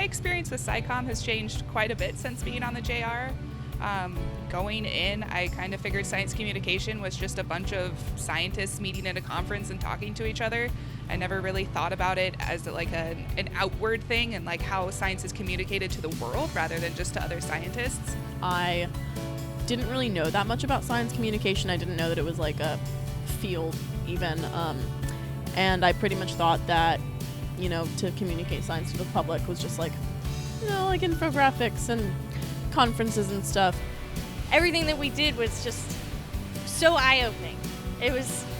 experience with scicomm has changed quite a bit since being on the JR. Going in, I kind of figured science communication was just a bunch of scientists meeting at a conference and talking to each other. I never really thought about it as like an outward thing and like how science is communicated to the world rather than just to other scientists. I didn't really know that much about science communication. I didn't know that it was like a field even. And I pretty much thought that, to communicate science to the public was just like, like infographics and conferences and stuff. Everything that we did was just so eye-opening.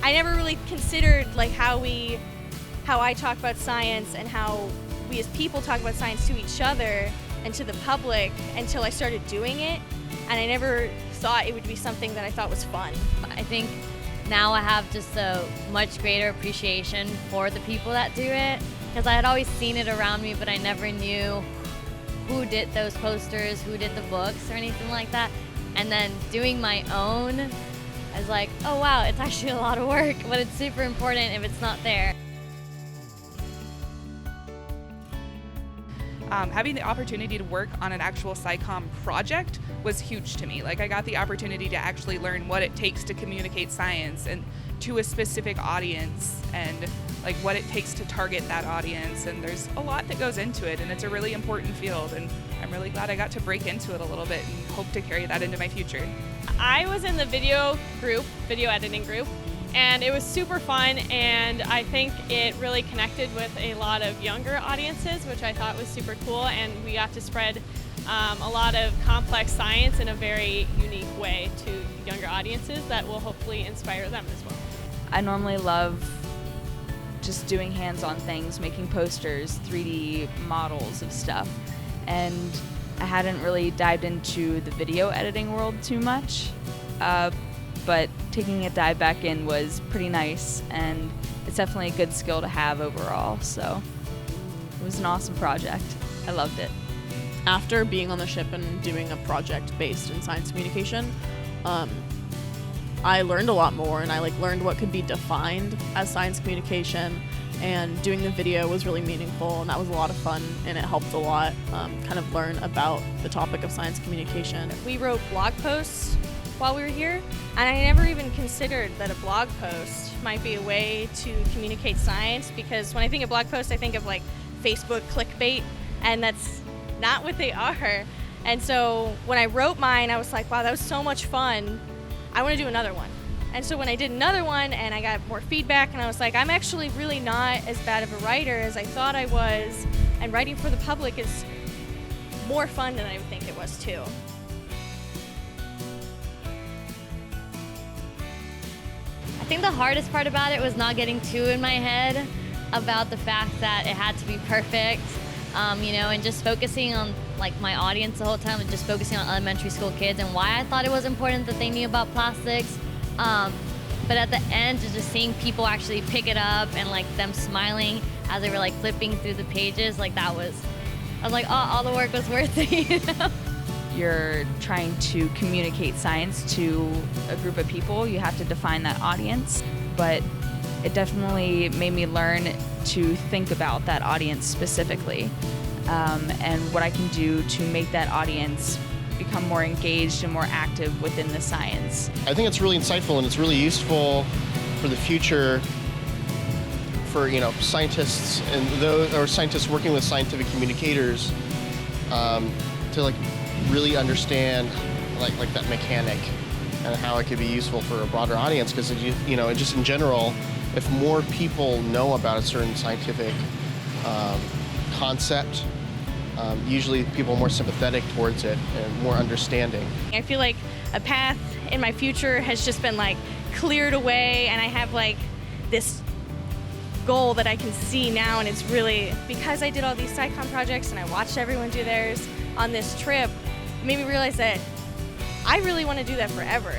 I never really considered like how I talk about science and how we as people talk about science to each other and to the public until I started doing it. And I never thought it would be something that I thought was fun. I think now I have just a much greater appreciation for the people that do it, because I had always seen it around me, but I never knew who did those posters, who did the books or anything like that. And then doing my own, I was like, oh wow, it's actually a lot of work, but it's super important if it's not there. Having the opportunity to work on an actual scicomm project was huge to me. Like I got the opportunity to actually learn what it takes to communicate science and to a specific audience and like what it takes to target that audience. And there's a lot that goes into it and it's a really important field. And I'm really glad I got to break into it a little bit and hope to carry that into my future. I was in the video editing group, and it was super fun, and I think it really connected with a lot of younger audiences, which I thought was super cool, and we got to spread a lot of complex science in a very unique way to younger audiences that will hopefully inspire them as well. I normally love just doing hands-on things, making posters, 3D models of stuff, and I hadn't really dived into the video editing world too much, but taking a dive back in was pretty nice, and it's definitely a good skill to have overall, so it was an awesome project. I loved it. After being on the ship and doing a project based in science communication, I learned a lot more, and I learned what could be defined as science communication, and doing the video was really meaningful, and that was a lot of fun, and it helped a lot kind of learn about the topic of science communication. We wrote blog posts while we were here, and I never even considered that a blog post might be a way to communicate science, because when I think of blog posts, I think of like Facebook clickbait, and that's not what they are. And so when I wrote mine, I was like, wow, that was so much fun. I want to do another one. And so when I did another one and I got more feedback, and I was like, I'm actually really not as bad of a writer as I thought I was, and writing for the public is more fun than I would think it was too. I think the hardest part about it was not getting too in my head about the fact that it had to be perfect, and just focusing on my audience the whole time, and just focusing on elementary school kids and why I thought it was important that they knew about plastics. But at the end, just seeing people actually pick it up and them smiling as they were flipping through the pages, I was like, oh, all the work was worth it. You're trying to communicate science to a group of people. You have to define that audience, but it definitely made me learn to think about that audience specifically, and what I can do to make that audience become more engaged and more active within the science. I think it's really insightful, and it's really useful for the future for scientists and scientists working with scientific communicators to really understand that mechanic and how it could be useful for a broader audience, because just in general, if more people know about a certain scientific concept, usually people are more sympathetic towards it and more understanding. I feel like a path in my future has just been cleared away, and I have this goal that I can see now, and it's really because I did all these scicomm projects and I watched everyone do theirs on this trip, it made me realize that I really want to do that forever.